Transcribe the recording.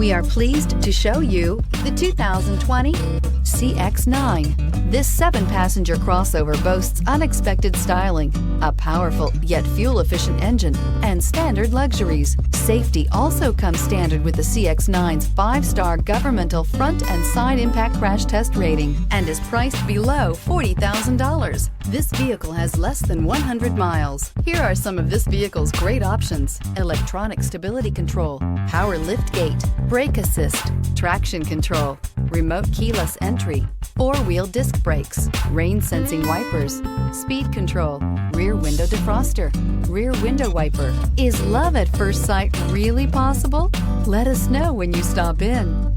We are pleased to show you the 2020 CX-9. This 7-passenger crossover boasts unexpected styling, a powerful yet fuel-efficient engine, and standard luxuries. Safety also comes standard with the CX-9's 5-star governmental front and side impact crash test rating and is priced below $40,000. This vehicle has less than 100 miles. Here are some of this vehicle's great options: electronic stability control, power liftgate, brake assist, traction control, remote keyless entry, 4-wheel disc brakes, rain sensing wipers, speed control, rear window defroster, rear window wiper. Is love at first sight really possible? Let us know when you stop in.